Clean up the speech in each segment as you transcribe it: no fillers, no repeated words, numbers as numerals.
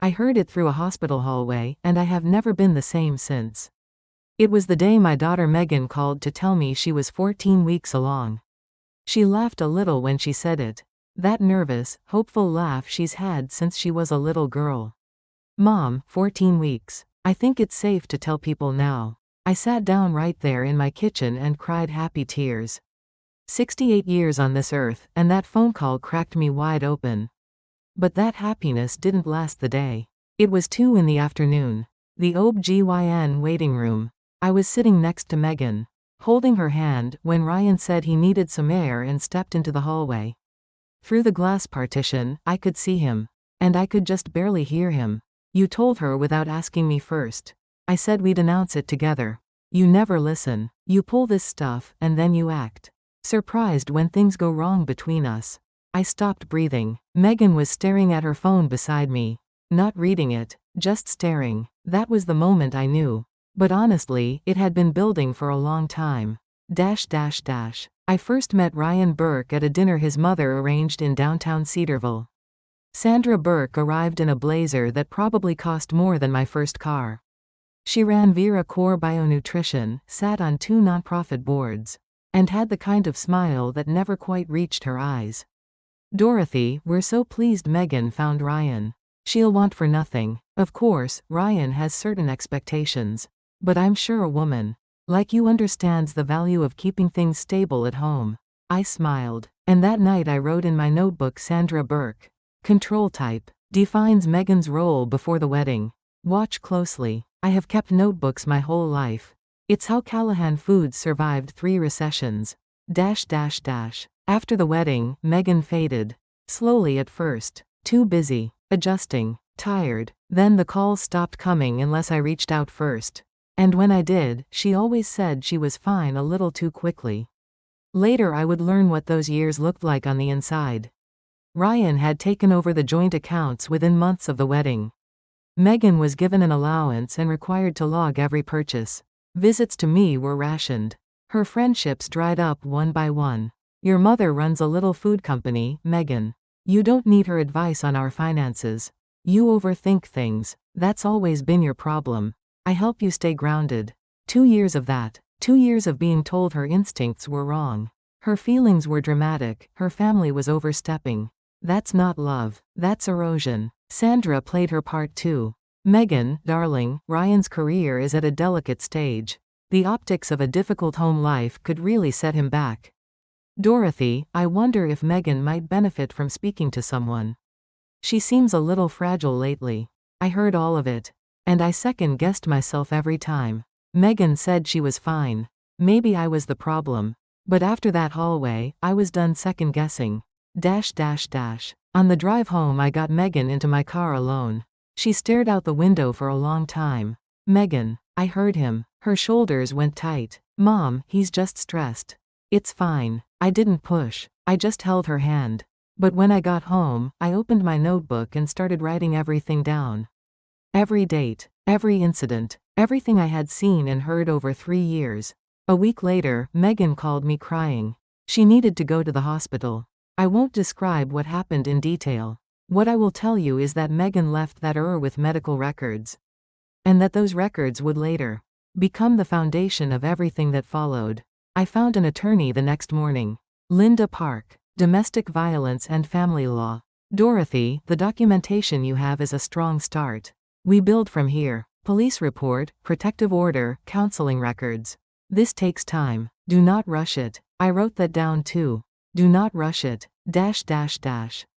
I heard it through a hospital hallway, and I have never been the same since. It was the day my daughter Megan called to tell me she was 14 weeks along. She laughed a little when she said it. That nervous, hopeful laugh she's had since she was a little girl. Mom, 14 weeks. I think it's safe to tell people now. I sat down right there in my kitchen and cried happy tears. 68 years on this earth, and that phone call cracked me wide open. But that happiness didn't last the day. It was 2 in the afternoon. The OB/GYN waiting room. I was sitting next to Megan, holding her hand, when Ryan said he needed some air and stepped into the hallway. Through the glass partition, I could see him. And I could just barely hear him. You told her without asking me first. I said we'd announce it together. You never listen. You pull this stuff, and then you act surprised when things go wrong between us. I stopped breathing. Megan was staring at her phone beside me. Not reading it, just staring. That was the moment I knew. But honestly, it had been building for a long time. I first met Ryan Burke at a dinner his mother arranged in downtown Cedarville. Sandra Burke arrived in a blazer that probably cost more than my first car. She ran Vera Core Bionutrition, sat on 2 nonprofit boards, and had the kind of smile that never quite reached her eyes. Dorothy, we're so pleased Megan found Ryan. She'll want for nothing. Of course, Ryan has certain expectations. But I'm sure a woman like you understands the value of keeping things stable at home. I smiled. And that night I wrote in my notebook Sandra Burke. Control type. Defines Megan's role before the wedding. Watch closely. I have kept notebooks my whole life. It's how Callahan Foods survived 3 recessions. After the wedding, Megan faded. Slowly at first. Too busy. Adjusting. Tired. Then the calls stopped coming unless I reached out first. And when I did, she always said she was fine a little too quickly. Later I would learn what those years looked like on the inside. Ryan had taken over the joint accounts within months of the wedding. Megan was given an allowance and required to log every purchase. Visits to me were rationed. Her friendships dried up one by one. Your mother runs a little food company, Megan. You don't need her advice on our finances. You overthink things. That's always been your problem. I help you stay grounded. 2 years of that. 2 years of being told her instincts were wrong. Her feelings were dramatic, her family was overstepping. That's not love. That's erosion. Sandra played her part too. Megan, darling, Ryan's career is at a delicate stage. The optics of a difficult home life could really set him back. Dorothy, I wonder if Megan might benefit from speaking to someone. She seems a little fragile lately. I heard all of it. And I second-guessed myself every time. Megan said she was fine. Maybe I was the problem. But after that hallway, I was done second-guessing. On the drive home I got Megan into my car alone. She stared out the window for a long time. Megan. I heard him. Her shoulders went tight. Mom, he's just stressed. It's fine. I didn't push. I just held her hand. But when I got home, I opened my notebook and started writing everything down. Every date, every incident, everything I had seen and heard over 3 years. A week later, Megan called me crying. She needed to go to the hospital. I won't describe what happened in detail. What I will tell you is that Megan left that with medical records. And that those records would later become the foundation of everything that followed. I found an attorney the next morning. Linda Park. Domestic violence and family law. Dorothy, the documentation you have is a strong start. We build from here. Police report, protective order, counseling records. This takes time. Do not rush it. I wrote that down too. Do not rush it.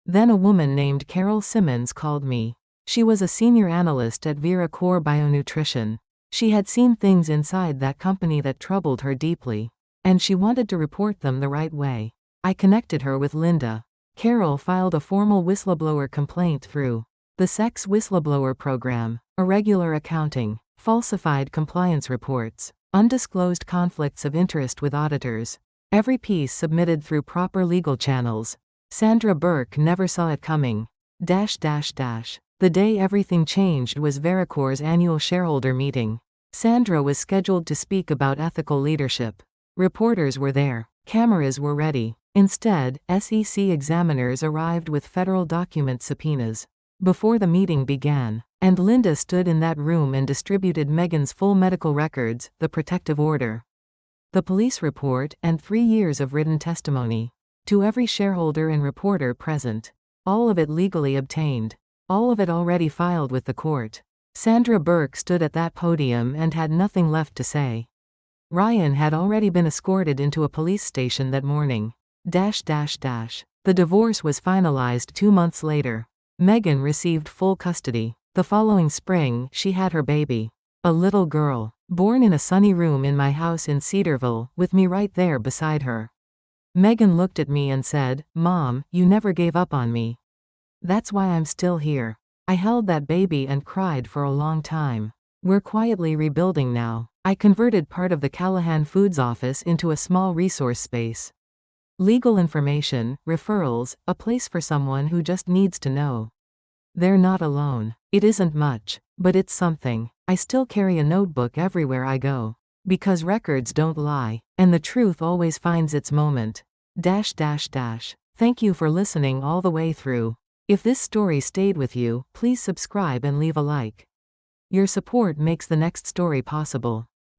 Then a woman named Carol Simmons called me. She was a senior analyst at Vera Core Bionutrition. She had seen things inside that company that troubled her deeply. And she wanted to report them the right way. I connected her with Linda. Carol filed a formal whistleblower complaint through the Sex Whistleblower Program, irregular accounting, falsified compliance reports, undisclosed conflicts of interest with auditors. Every piece submitted through proper legal channels. Sandra Burke never saw it coming. The day everything changed was Vericore's annual shareholder meeting. Sandra was scheduled to speak about ethical leadership. Reporters were there. Cameras were ready. Instead, SEC examiners arrived with federal document subpoenas. before the meeting began, and Linda stood in that room and distributed Megan's full medical records, the protective order, the police report, and 3 years of written testimony to every shareholder and reporter present. All of it legally obtained. All of it already filed with the court. Sandra Burke stood at that podium and had nothing left to say. Ryan had already been escorted into a police station that morning. The divorce was finalized 2 months later. Megan received full custody. The following spring, she had her baby. A little girl, born in a sunny room in my house in Cedarville, with me right there beside her. Megan looked at me and said, "Mom, you never gave up on me. That's why I'm still here." I held that baby and cried for a long time. We're quietly rebuilding now. I converted part of the Callahan Foods office into a small resource space. Legal information, referrals, a place for someone who just needs to know they're not alone. It isn't much, but it's something. I still carry a notebook everywhere I go. Because records don't lie, and the truth always finds its moment. Thank you for listening all the way through. If this story stayed with you, please subscribe and leave a like. Your support makes the next story possible.